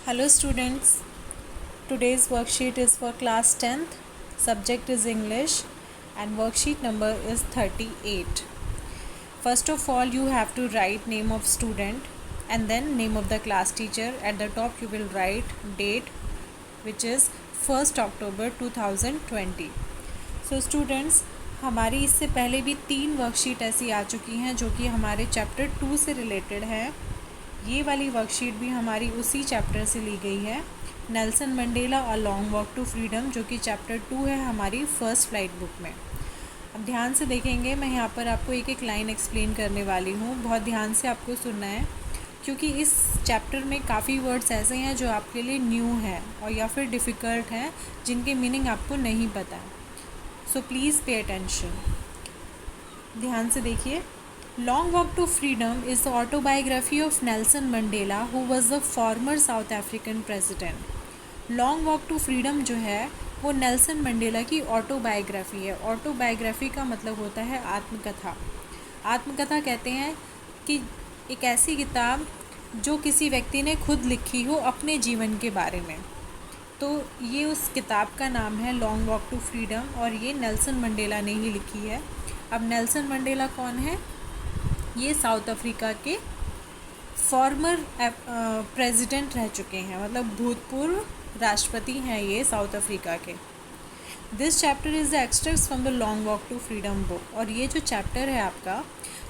Hello students, today's worksheet is for class 10th, subject is English and worksheet number is 38. First of all you have to write name of student and then name of the class teacher. At the top you will write date which is 1st October 2020. So students, हमारी इससे पहले भी 3 worksheet ऐसी आ चुकी हैं जो कि हमारे चैप्टर 2 से रिलेटेड है। ये वाली वर्कशीट भी हमारी उसी चैप्टर से ली गई है, Nelson Mandela a long walk to freedom, जो कि चैप्टर 2 है हमारी फर्स्ट फ्लाइट बुक में। अब ध्यान से देखेंगे, मैं यहाँ पर आपको एक एक लाइन एक्सप्लेन करने वाली हूँ, बहुत ध्यान से आपको सुनना है क्योंकि इस चैप्टर में काफ़ी वर्ड्स ऐसे हैं जो आपके लिए न्यू है और या फिर डिफ़िकल्ट हैं, जिनके मीनिंग आपको नहीं पता है। सो प्लीज़ पे अटेंशन, ध्यान से देखिए। Long Walk to Freedom is the autobiography of Nelson Mandela, who was the former South African president. Long Walk to Freedom जो है वो नेल्सन मंडेला की ऑटोबायोग्राफी है। ऑटोबायोग्राफी का मतलब होता है आत्मकथा। आत्मकथा कहते हैं कि एक ऐसी किताब जो किसी व्यक्ति ने खुद लिखी हो अपने जीवन के बारे में। तो ये उस किताब का नाम है लॉन्ग वॉक टू फ्रीडम और ये नेल्सन मंडेला ने ही लिखी है। अब नेल्सन मंडेला कौन है? ये साउथ अफ्रीका के फॉर्मर प्रेसिडेंट रह चुके हैं, मतलब भूतपूर्व राष्ट्रपति हैं ये साउथ अफ्रीका के। This chapter is the extracts from the long walk to freedom book, और ये जो चैप्टर है आपका,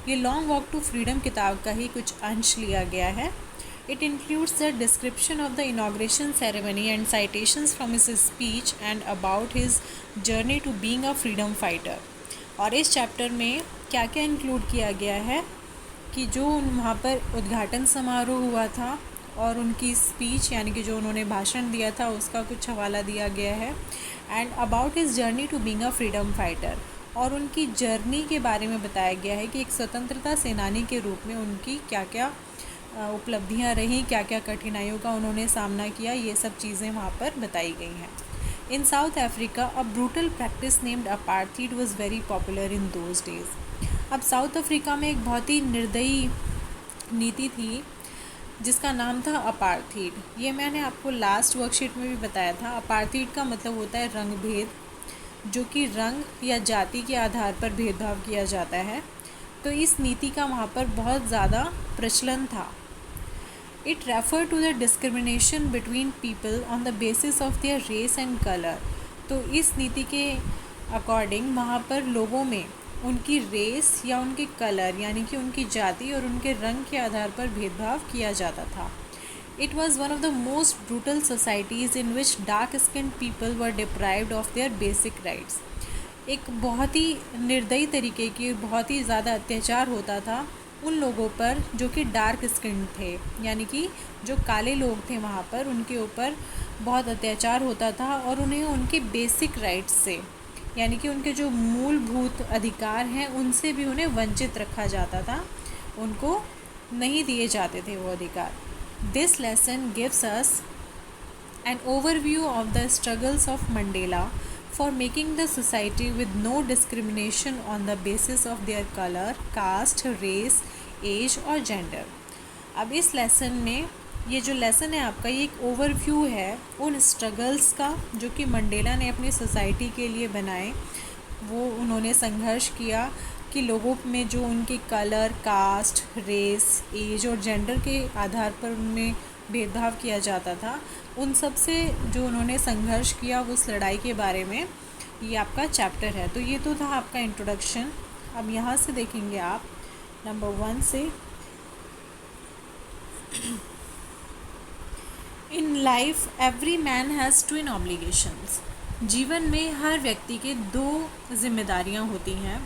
ये लॉन्ग वॉक टू फ्रीडम किताब का ही कुछ अंश लिया गया है। It includes the description of the inauguration ceremony and citations from his speech and about his journey to being a freedom fighter. और इस चैप्टर में क्या क्या इंक्लूड किया गया है कि जो वहाँ पर उद्घाटन समारोह हुआ था और उनकी स्पीच यानी कि जो उन्होंने भाषण दिया था उसका कुछ हवाला दिया गया है, and about his journey to being a freedom fighter, और उनकी जर्नी के बारे में बताया गया है कि एक स्वतंत्रता सेनानी के रूप में उनकी क्या क्या उपलब्धियाँ रहीं, क्या क्या कठिनाइयों का उन्होंने सामना किया, ये सब चीज़ें वहाँ पर बताई गई हैं। In South Africa, a brutal practice named apartheid was very popular in those days. अब साउथ अफ्रीका में एक बहुत ही निर्दयी नीति थी जिसका नाम था अपार्थीड। ये मैंने आपको लास्ट वर्कशीट में भी बताया था। अपार्थीड का मतलब होता है रंग भेद, जो कि रंग या जाति के आधार पर भेदभाव किया जाता है। तो इस नीति का वहाँ पर बहुत ज़्यादा प्रचलन था। It referred to the discrimination between people on the basis of their race and color. तो इस नीति के अकॉर्डिंग वहाँ पर लोगों में उनकी रेस या उनके कलर यानी कि उनकी जाति और उनके रंग के आधार पर भेदभाव किया जाता था। It was one of the most brutal societies in which dark-skinned people were deprived of their basic rights. एक बहुत ही निर्दयी तरीके की बहुत ही ज़्यादा अत्याचार होता था उन लोगों पर जो कि डार्क स्किन थे, यानी कि जो काले लोग थे वहाँ पर उनके ऊपर बहुत अत्याचार होता था और उन्हें उनके बेसिक राइट्स से यानी कि उनके जो मूलभूत अधिकार हैं उनसे भी उन्हें वंचित रखा जाता था, उनको नहीं दिए जाते थे वो अधिकार। This lesson gives us an overview of the struggles of Mandela for making the society with no discrimination on the basis of their color, caste, race, age और gender. अब इस लेसन में ये जो लेसन है आपका, ये एक ओवरव्यू है उन स्ट्रगल्स का जो कि मंडेला ने अपनी सोसाइटी के लिए बनाए। वो उन्होंने संघर्ष किया कि लोगों में जो उनके कलर, कास्ट, रेस, एज और जेंडर के आधार पर उनमें भेदभाव किया जाता था, उन सब से जो उन्होंने संघर्ष किया उस लड़ाई के बारे में ये आपका चैप्टर है। तो ये तो था आपका इंट्रोडक्शन। अब यहाँ से देखेंगे आप नंबर 1 से। In life every man has twin obligations. जीवन में हर व्यक्ति के 2 जिम्मेदारियाँ होती हैं।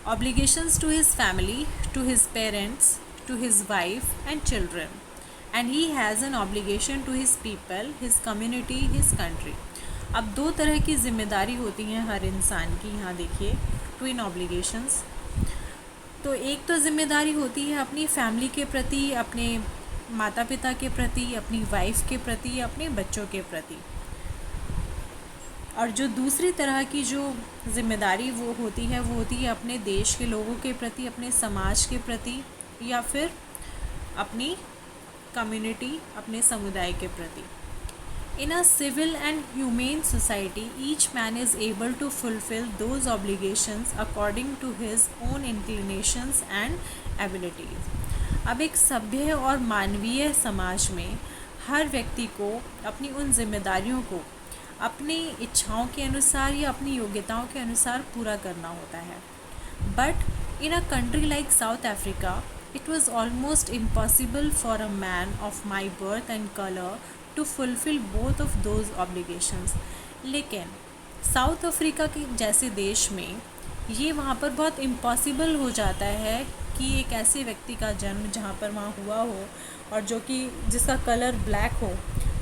Obligations to his family, to his parents, to his wife and children, and he has an obligation to his people, his community, his country. अब 2 तरह की जिम्मेदारी होती हैं हर इंसान की। यहाँ देखिए ट्विन ऑब्लिगेशंस। तो एक तो जिम्मेदारी होती है अपनी फैमिली के प्रति, अपने माता पिता के प्रति, अपनी वाइफ के प्रति, अपने बच्चों के प्रति। और जो दूसरी तरह की जो जिम्मेदारी वो होती है अपने देश के लोगों के प्रति, अपने समाज के प्रति, या फिर अपनी कम्युनिटी, अपने समुदाय के प्रति। In a civil and humane society, each man is able to fulfill those obligations according to his own inclinations and abilities. अब एक सभ्य और मानवीय समाज में हर व्यक्ति को अपनी उन जिम्मेदारियों को अपनी इच्छाओं के अनुसार या अपनी योग्यताओं के अनुसार पूरा करना होता है। But in a country like south Africa, it was almost impossible for a man of my birth and color to fulfill both of those obligations. लेकिन साउथ अफ्रीका के जैसे देश में ये वहाँ पर बहुत इम्पॉसिबल हो जाता है कि एक ऐसे व्यक्ति का जन्म जहाँ पर वहाँ हुआ हो और जो कि जिसका कलर ब्लैक हो,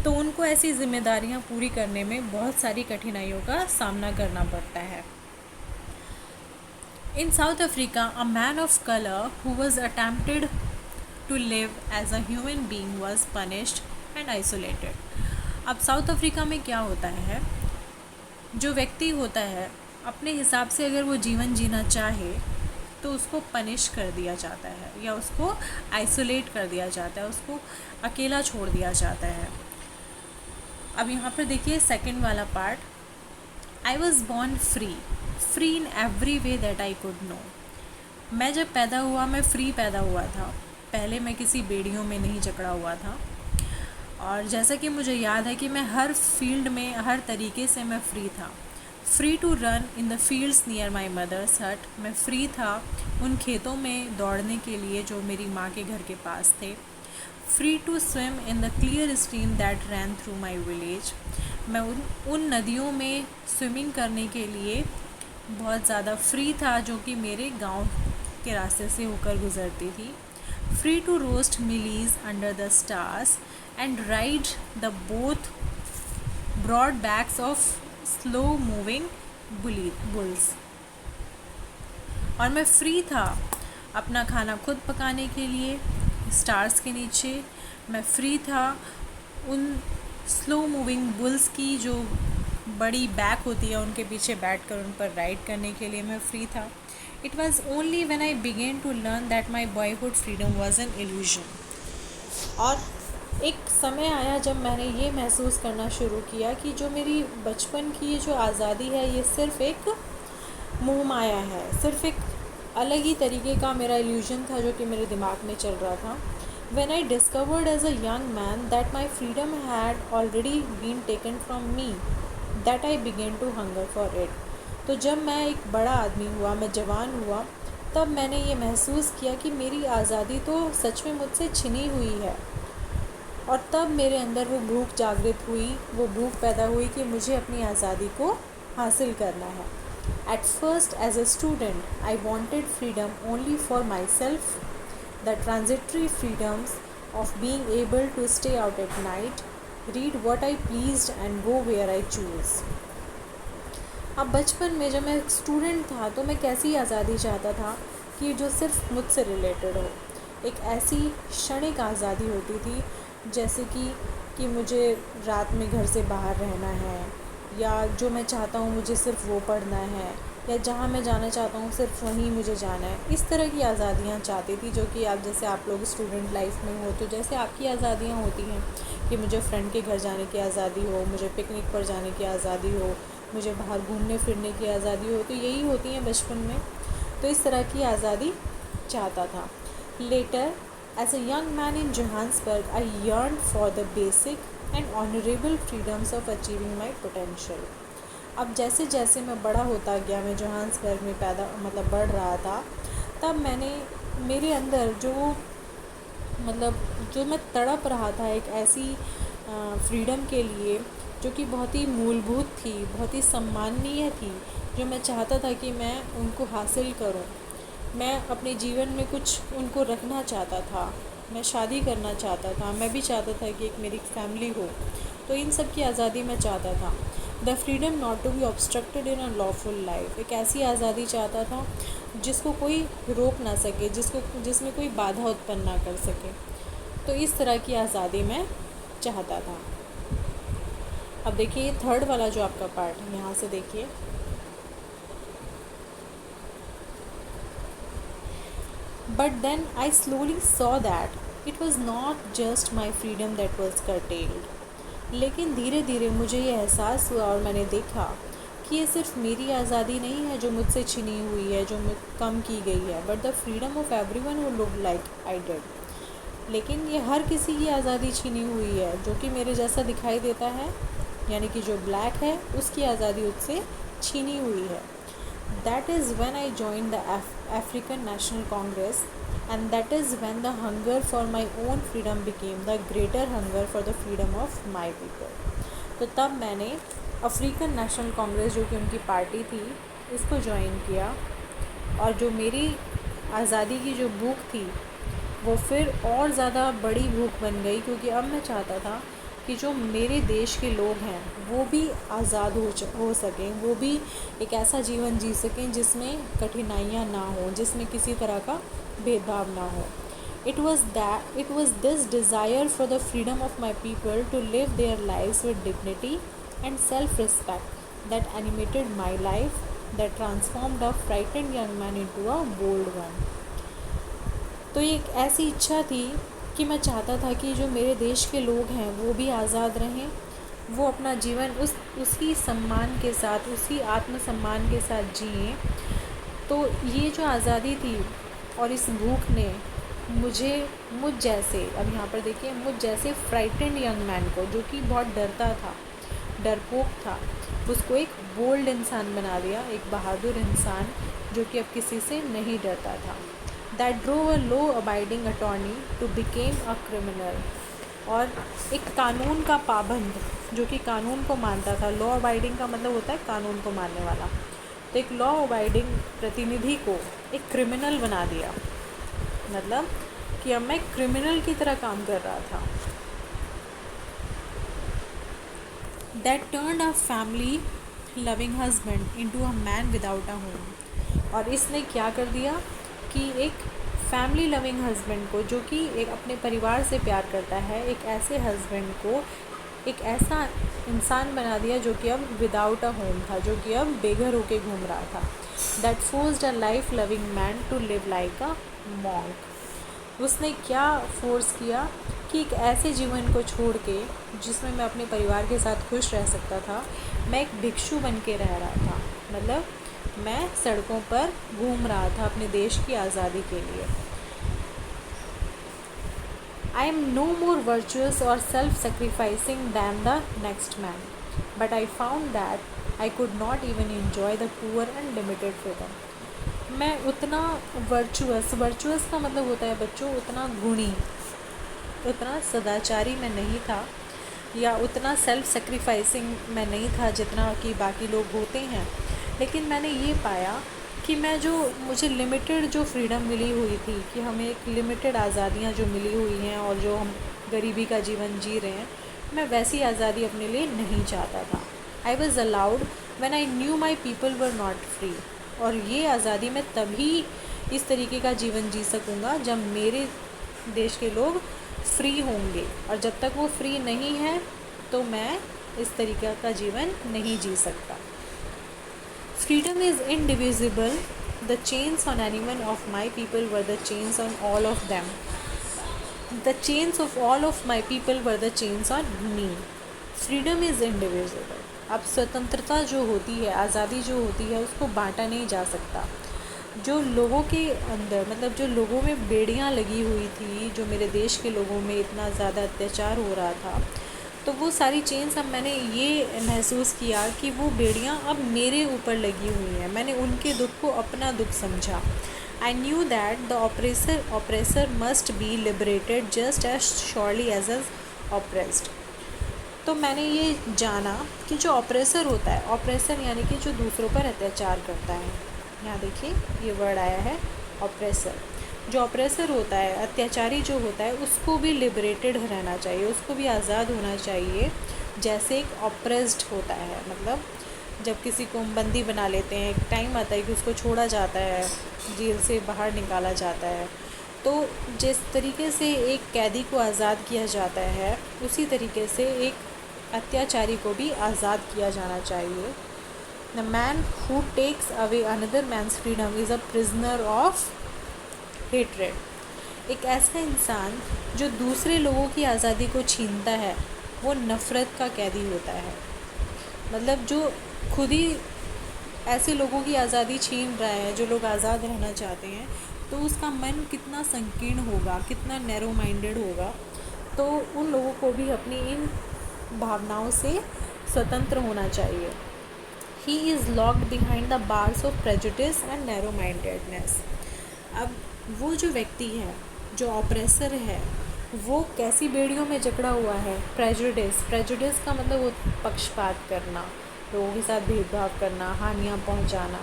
तो उनको ऐसी जिम्मेदारियाँ पूरी करने में बहुत सारी कठिनाइयों का सामना करना पड़ता है। In South Africa, a man of color who was attempted to live as a human being was punished and isolated. अब साउथ अफ्रीका में क्या होता है, जो व्यक्ति होता है अपने हिसाब से अगर वो जीवन जीना चाहे तो उसको पनिश कर दिया जाता है या उसको आइसोलेट कर दिया जाता है, उसको अकेला छोड़ दिया जाता है। अब यहाँ पर देखिए सेकंड वाला part, I was born free in every way that I could know. मैं जब पैदा हुआ मैं फ्री पैदा हुआ था, पहले मैं किसी बेड़ियों में नहीं जकड़ा हुआ था। और जैसा कि मुझे याद है कि मैं हर फील्ड में हर तरीके से मैं फ्री था। Free to run in the fields near my mother's hut, मैं फ्री था उन खेतों में दौड़ने के लिए जो मेरी माँ के घर के पास थे। Free to swim in the clear stream that ran through my village, मैं उन नदियों में स्विमिंग करने के लिए बहुत ज़्यादा फ्री था जो कि मेरे गांव के रास्ते से होकर गुज़रती थी। Free to roast mealies under the stars and ride the both broad backs of slow moving bulls, और मैं फ्री था अपना खाना खुद पकाने के लिए स्टार्स के नीचे। मैं फ्री था उन स्लो मूविंग बुल्स की जो बड़ी बैक होती है उनके पीछे बैठकर उन पर राइड करने के लिए मैं फ्री था। It was only when I began to learn that my boyhood freedom was an illusion. और एक समय आया जब मैंने ये महसूस करना शुरू किया कि जो मेरी बचपन की जो आज़ादी है ये सिर्फ़ एक मोह माया है, सिर्फ़ एक अलग ही तरीके का मेरा इल्यूजन था जो कि मेरे दिमाग में चल रहा था। When I discovered as a young man that my freedom had already been taken from me, that I began to hunger for it. तो जब मैं एक बड़ा आदमी हुआ, मैं जवान हुआ, तब मैंने ये महसूस किया कि मेरी आज़ादी तो सच में मुझसे छिनी हुई है। और तब मेरे अंदर वो भूख जागृत हुई, वो भूख पैदा हुई कि मुझे अपनी आज़ादी को हासिल करना है। At first, as a student, I wanted freedom only for myself, the transitory freedoms of being able to stay out at night, read what I pleased and go where I choose. अब बचपन में जब मैं एक student था तो मैं कैसी आज़ादी चाहता था कि जो सिर्फ मुझसे रिलेटेड हो, एक ऐसी क्षणिक आज़ादी होती थी जैसे कि मुझे रात में घर से बाहर रहना है, या जो मैं चाहता हूँ मुझे सिर्फ वो पढ़ना है, या जहाँ मैं जाना चाहता हूँ सिर्फ वहीं मुझे जाना है। इस तरह की आज़ादियाँ चाहती थी जो कि आप जैसे आप लोग स्टूडेंट लाइफ में हो तो जैसे आपकी आज़ादियाँ होती हैं कि मुझे फ्रेंड के घर जाने की आज़ादी हो, मुझे पिकनिक पर जाने की आज़ादी हो, मुझे बाहर घूमने फिरने की आज़ादी हो, तो यही होती हैं बचपन में। तो इस तरह की आज़ादी चाहता था। Later as a young man in Johannesburg I yearn for the basic and honourable freedoms of achieving my potential. अब जैसे जैसे मैं बड़ा होता गया, मैं जोहान्सबर्ग में बढ़ रहा था, तब मैंने मेरे अंदर जो मैं तड़प रहा था एक ऐसी फ्रीडम के लिए जो कि बहुत ही मूलभूत थी, बहुत ही सम्माननीय थी, जो मैं चाहता था कि मैं उनको हासिल करूं। मैं अपने जीवन में कुछ उनको रखना चाहता था, मैं शादी करना चाहता था, मैं भी चाहता था कि एक मेरी फैमिली हो, तो इन सब की आज़ादी मैं चाहता था। The freedom not to be obstructed in a lawful life, एक ऐसी आज़ादी चाहता था जिसको कोई रोक ना सके, जिसमें कोई बाधा उत्पन्न ना कर सके। तो इस तरह की आज़ादी मैं चाहता था। अब देखिए थर्ड वाला जो आपका पार्ट है, यहाँ से देखिए, but then I slowly saw that it was not just my freedom that was curtailed। लेकिन धीरे धीरे मुझे ये एहसास हुआ और मैंने देखा कि ये सिर्फ मेरी आज़ादी नहीं है जो मुझसे छिनी हुई है, जो कम की गई है, but the freedom of everyone who looked like I did. लेकिन ये हर किसी की आज़ादी छीनी हुई है जो कि मेरे जैसा दिखाई देता है, यानी कि जो ब्लैक है उसकी आज़ादी उससे छीनी हुई है। That is when I join the African national Congress, and that is when the hunger for my own freedom became the greater hunger for the freedom of my people. तो तब मैंने अफ्रीकन नेशनल कांग्रेस, जो कि उनकी पार्टी थी, इसको join किया, और जो मेरी आज़ादी की जो भूख थी वो फिर और ज़्यादा बड़ी भूख बन गई, क्योंकि अब मैं चाहता था कि जो मेरे देश के लोग हैं वो भी आज़ाद हो सकें, वो भी एक ऐसा जीवन जी सकें जिसमें कठिनाइयाँ ना हो, जिसमें किसी तरह का भेदभाव ना हो। It was this desire for the freedom of my people to live their lives with dignity and self-respect that animated my life, that transformed a frightened young man into a bold one। तो ये एक ऐसी इच्छा थी कि मैं चाहता था कि जो मेरे देश के लोग हैं वो भी आज़ाद रहें, वो अपना जीवन उसी सम्मान के साथ, उसी आत्मसम्मान के साथ जिएं। तो ये जो आज़ादी थी और इस भूख ने मुझ जैसे, अब यहाँ पर देखिए, मुझ जैसे फ्राइटेंड यंग मैन को, जो कि बहुत डरता था, डरपोक था, उसको एक बोल्ड इंसान बना दिया, एक बहादुर इंसान जो कि अब किसी से नहीं डरता था। That drove a law abiding attorney to became a criminal. और एक कानून का पाबंद जो कि कानून को मानता था, लॉ अबाइडिंग का मतलब होता है कानून को मानने वाला, तो एक लॉ अबाइडिंग प्रतिनिधि को एक क्रिमिनल बना दिया। मतलब कि अब मैं क्रिमिनल की तरह काम कर रहा था। That turned a family loving husband into a man without a home. और इसने क्या कर दिया कि एक फैमिली लविंग हस्बैंड को, जो कि एक अपने परिवार से प्यार करता है, एक ऐसे हस्बैंड को एक ऐसा इंसान बना दिया जो कि अब विदाउट अ होम था, जो कि अब बेघर होके घूम रहा था। That forced a life loving man to live like a monk. उसने क्या फोर्स किया कि एक ऐसे जीवन को छोड़ के जिसमें मैं अपने परिवार के साथ खुश रह सकता था, मैं एक भिक्षु बन के रह रहा था। मतलब मैं सड़कों पर घूम रहा था अपने देश की आज़ादी के लिए। I am no more virtuous or self-sacrificing than the next man, but I found that I could not even enjoy the poor and limited freedom। मैं उतना वर्चुअस का मतलब होता है बच्चों, उतना गुणी, उतना सदाचारी मैं नहीं था, या उतना सेल्फ सेक्रीफाइसिंग मैं नहीं था जितना कि बाकी लोग होते हैं। लेकिन मैंने ये पाया कि मुझे लिमिटेड जो फ्रीडम मिली हुई थी, कि हमें एक लिमिटेड आज़ादियाँ जो मिली हुई हैं और जो हम गरीबी का जीवन जी रहे हैं, मैं वैसी आज़ादी अपने लिए नहीं चाहता था। I was allowed when I knew my people were not free. और ये आज़ादी मैं तभी इस तरीके का जीवन जी सकूँगा जब मेरे देश के लोग फ्री होंगे, और जब तक वो फ्री नहीं है तो मैं इस तरीके का जीवन नहीं जी सकता। Freedom is indivisible. The chains on any one of my people were the chains on all of them. The chains of all of my people were the chains on me. Freedom is indivisible. अब स्वतंत्रता जो होती है, आज़ादी जो होती है, उसको बांटा नहीं जा सकता। जो लोगों के अंदर, मतलब जो लोगों में बेड़ियाँ लगी हुई थी, जो मेरे देश के लोगों में इतना ज़्यादा अत्याचार हो रहा था, तो वो सारी चेन्स अब मैंने ये महसूस किया कि वो बेड़ियाँ अब मेरे ऊपर लगी हुई हैं। मैंने उनके दुख को अपना दुख समझा। I knew that the oppressor must be liberated just as surely as oppressed. तो मैंने ये जाना कि जो ऑपरेसर होता है, ऑपरेसर यानी कि जो दूसरों पर अत्याचार करता है, यहाँ देखिए ये वर्ड आया है ऑपरेसर। जो ऑपरेसर होता है, अत्याचारी जो होता है, उसको भी लिबरेटेड रहना चाहिए, उसको भी आज़ाद होना चाहिए, जैसे एक ऑपरेस्ड होता है। मतलब जब किसी को बंदी बना लेते हैं, एक टाइम आता है कि उसको छोड़ा जाता है, जेल से बाहर निकाला जाता है, तो जिस तरीके से एक कैदी को आज़ाद किया जाता है, उसी तरीके से एक अत्याचारी को भी आज़ाद किया जाना चाहिए। The man who takes away another man's freedom is a prisoner of hatred. एक ऐसा इंसान जो दूसरे लोगों की आज़ादी को छीनता है वो नफ़रत का कैदी होता है। मतलब जो खुद ही ऐसे लोगों की आज़ादी छीन रहा है, जो लोग आज़ाद रहना चाहते हैं, तो उसका मन कितना संकीर्ण होगा, कितना नैरो माइंडेड होगा। तो उन लोगों को भी अपनी इन भावनाओं से स्वतंत्र होना चाहिए। He is locked behind the bars of prejudice and narrow mindedness. अब वो जो व्यक्ति है, जो ऑप्रेसर है, वो कैसी बेड़ियों में जकड़ा हुआ है? प्रेजुडिस का मतलब वो पक्षपात करना, लोगों के साथ भेदभाव करना, हानियाँ पहुँचाना,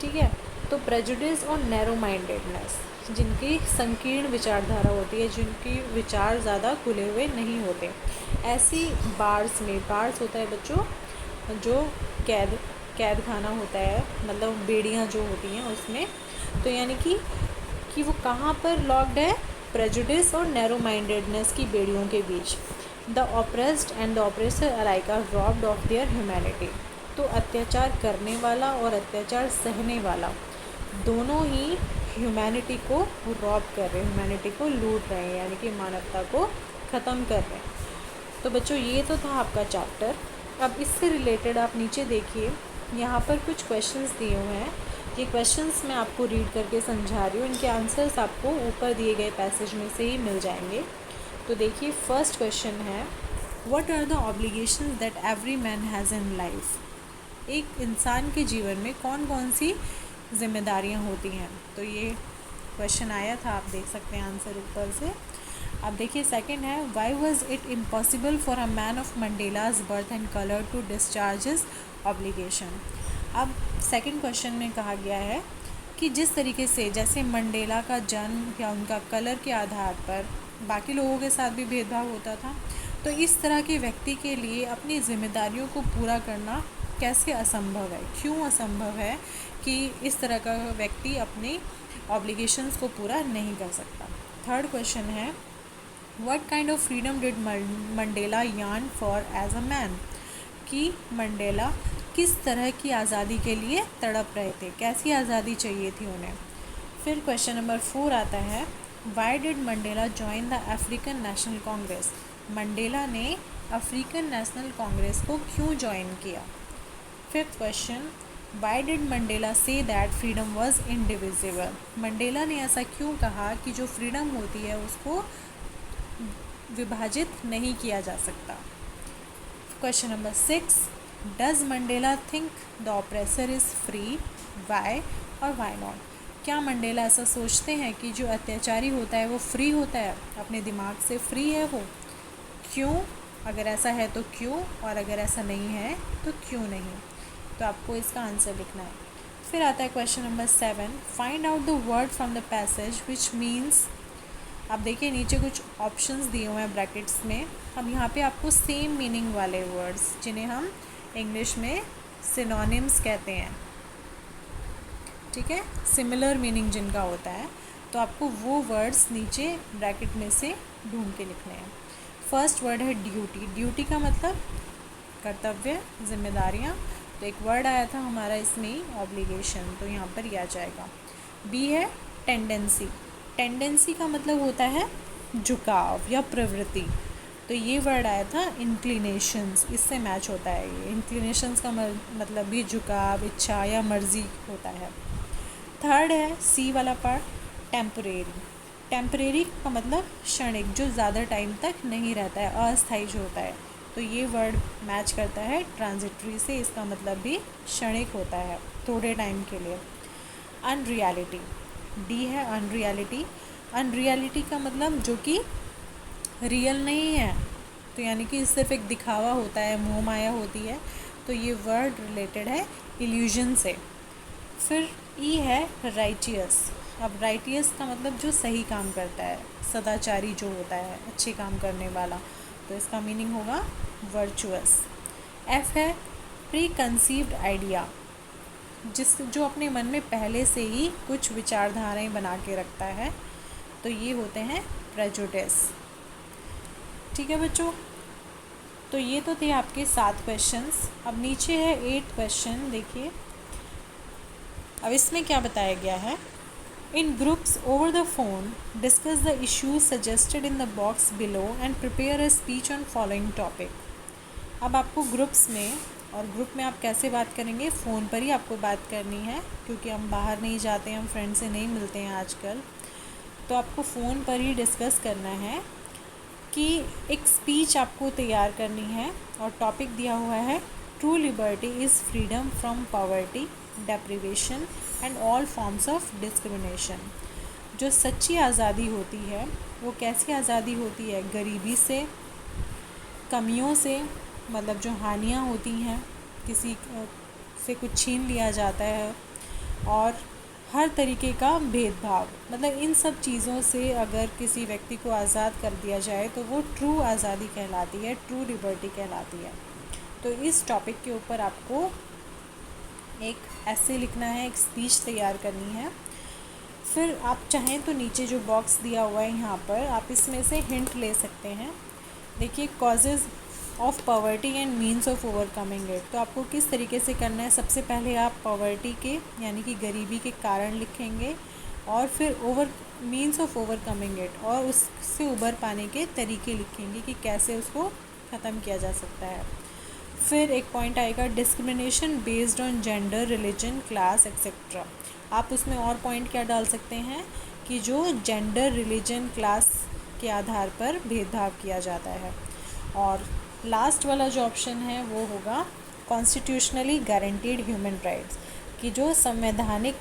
ठीक है। तो प्रेजुडिस और नैरो माइंडेडनेस, जिनकी संकीर्ण विचारधारा होती है, जिनकी विचार ज़्यादा खुले हुए नहीं होते, ऐसी बार्स में, बार्स होता है बच्चों जो कैद खाना होता है, मतलब बेड़ियाँ जो होती हैं उसमें। तो यानी कि वो कहाँ पर लॉक्ड है? प्रेजुडिस और नैरो माइंडेडनेस की बेड़ियों के बीच। The oppressed and the oppressor alike are robbed of their humanity. तो अत्याचार करने वाला और अत्याचार सहने वाला दोनों ही ह्यूमैनिटी को रॉब कर रहे हैं, ह्यूमैनिटी को लूट रहे हैं, यानी कि मानवता को ख़त्म कर रहे हैं। तो बच्चों ये तो था आपका चैप्टर। अब इससे रिलेटेड आप नीचे देखिए, यहाँ पर कुछ क्वेश्चंस दिए हुए हैं। ये क्वेश्चंस मैं आपको रीड करके समझा रही हूँ, इनके आंसर्स आपको ऊपर दिए गए पैसेज में से ही मिल जाएंगे। तो देखिए, फर्स्ट क्वेश्चन है, what are the obligations that every man has in life. एक इंसान के जीवन में कौन कौन सी जिम्मेदारियाँ होती हैं। तो ये क्वेश्चन आया था, आप देख सकते हैं आंसर ऊपर से। अब देखिए सेकंड है, why was it impossible for a man of Mandela's birth and colour to discharge his obligation. अब सेकंड क्वेश्चन में कहा गया है कि जिस तरीके से जैसे मंडेला का जन्म या उनका कलर के आधार पर बाकी लोगों के साथ भी भेदभाव होता था, तो इस तरह के व्यक्ति के लिए अपनी जिम्मेदारियों को पूरा करना कैसे असंभव है, क्यों असंभव है कि इस तरह का व्यक्ति अपने ऑब्लिगेशंस को पूरा नहीं कर सकता। थर्ड क्वेश्चन है, what kind of freedom did Mandela yearn for as a man. कि मंडेला किस तरह की आज़ादी के लिए तड़प रहे थे, कैसी आज़ादी चाहिए थी उन्हें। फिर क्वेश्चन नंबर 4 आता है, why did Mandela join the African national Congress. Mandela ने अफ्रीकन नेशनल कांग्रेस को क्यों ज्वाइन किया। Fifth question, why did Mandela say that freedom was indivisible. Mandela ने ऐसा क्यों कहा कि जो फ्रीडम होती है उसको विभाजित नहीं किया जा सकता। Question number 6, does Mandela think the oppressor is free, why और वाई नॉट। क्या मंडेला ऐसा सोचते हैं कि जो अत्याचारी होता है वो फ्री होता है, अपने दिमाग से फ्री है वो, क्यों, अगर ऐसा है तो क्यों, और अगर ऐसा नहीं है तो क्यों नहीं। तो आपको इसका आंसर लिखना है। फिर आता है question number 7, find out the word from the passage which means. आप देखिए नीचे कुछ ऑप्शंस दिए हुए हैं ब्रैकेट्स में। अब यहाँ पे आपको सेम मीनिंग वाले वर्ड्स, जिन्हें हम इंग्लिश में सिनोनिम्स कहते हैं, ठीक है, सिमिलर मीनिंग जिनका होता है, तो आपको वो वर्ड्स नीचे ब्रैकेट में से ढूंढ के लिखने हैं। फर्स्ट वर्ड है ड्यूटी। ड्यूटी का मतलब कर्तव्य, जिम्मेदारियाँ। तो एक वर्ड आया था हमारा इसमें ऑब्लिगेशन, तो यहाँ पर यह आ जाएगा। बी है टेंडेंसी। टेंडेंसी का मतलब होता है झुकाव या प्रवृत्ति, तो ये वर्ड आया था इंक्लिनेशंस, इससे मैच होता है ये। इंक्लिनेशंस का मतलब भी झुकाव, इच्छा या मर्जी होता है। थर्ड है सी वाला पार्ट, टेम्परेरी। टेम्परेरी का मतलब क्षणिक, जो ज़्यादा टाइम तक नहीं रहता है, अस्थायी जो होता है, तो ये वर्ड मैच करता है ट्रांजिटरी से, इसका मतलब भी क्षणिक होता है, थोड़े टाइम के लिए। अनरियलिटी, डी है अनरियलिटी। अनरियलिटी का मतलब जो कि रियल नहीं है, तो यानी कि सिर्फ एक दिखावा होता है, मोह माया होती है, तो ये वर्ड रिलेटेड है इल्यूजन से। फिर ई है राइटियस। अब राइटियस का मतलब जो सही काम करता है, सदाचारी जो होता है, अच्छे काम करने वाला, तो इसका मीनिंग होगा वर्चुअस। एफ है प्री कंसीव्ड आइडिया, जो अपने मन में पहले से ही कुछ विचारधाराएं बना के रखता है, तो ये होते हैं प्रेजुडिस। ठीक है बच्चों, तो ये तो थे आपके 7 क्वेश्चंस। अब नीचे है 8 क्वेश्चन, देखिए अब इसमें क्या बताया गया है। In groups over the phone, discuss the issues suggested in the box below and prepare a speech on following topic. अब आपको ग्रुप्स में, और ग्रुप में आप कैसे बात करेंगे, फ़ोन पर ही आपको बात करनी है क्योंकि हम बाहर नहीं जाते हैं, हम फ्रेंड से नहीं मिलते हैं आजकल। तो आपको फ़ोन पर ही डिस्कस करना है कि एक स्पीच आपको तैयार करनी है और टॉपिक दिया हुआ है true liberty is freedom from poverty, deprivation and all forms of discrimination. जो सच्ची आज़ादी होती है वो कैसी आज़ादी होती है? गरीबी से, कमियों से, मतलब जो हानियाँ होती हैं, किसी से कुछ छीन लिया जाता है, और हर तरीके का भेदभाव, मतलब इन सब चीज़ों से अगर किसी व्यक्ति को आज़ाद कर दिया जाए तो वो ट्रू आज़ादी कहलाती है, ट्रू लिबर्टी कहलाती है। तो इस टॉपिक के ऊपर आपको एक ऐसे लिखना है, एक स्पीच तैयार करनी है। फिर आप चाहें तो नीचे जो बॉक्स दिया हुआ है यहाँ पर आप इसमें से हिंट ले सकते हैं। देखिए, causes of poverty and means of overcoming it. तो आपको किस तरीके से करना है? सबसे पहले आप पॉवर्टी के यानी कि गरीबी के कारण लिखेंगे और फिर मीन्स ऑफ ओवरकमिंग इट, और उससे उबर पाने के तरीके लिखेंगे कि कैसे उसको ख़त्म किया जा सकता है। फिर एक पॉइंट आएगा discrimination based on gender, religion, class etcetera. आप उसमें और पॉइंट क्या डाल सकते हैं कि जो जेंडर, रिलीजन, क्लास के आधार पर भेदभाव किया जाता है। और लास्ट वाला जो ऑप्शन है वो होगा कॉन्स्टिट्यूशनली गारंटीड ह्यूमन राइट्स, कि जो संवैधानिक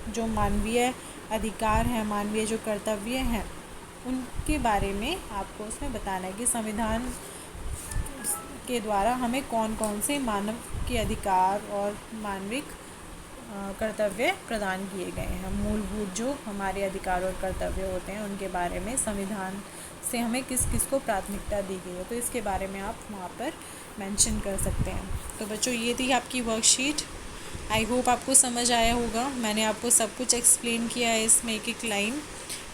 जो मानवीय अधिकार हैं, मानवीय जो कर्तव्य हैं, उनके बारे में आपको उसमें बताना है कि संविधान के द्वारा हमें कौन कौन से मानव के अधिकार और मानविक कर्तव्य प्रदान किए गए हैं। मूलभूत जो हमारे अधिकार और कर्तव्य होते हैं उनके बारे में संविधान से हमें किस किस को प्राथमिकता दी गई है, तो इसके बारे में आप वहाँ पर मेंशन कर सकते हैं। तो बच्चों, ये थी आपकी वर्कशीट। आई होप आपको समझ आया होगा। मैंने आपको सब कुछ एक्सप्लेन किया है इसमें एक एक लाइन।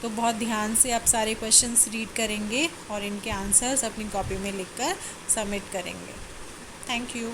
तो बहुत ध्यान से आप सारे क्वेश्चंस रीड करेंगे और इनके आंसर्स अपनी कॉपी में लिखकर सबमिट करेंगे। Thank you.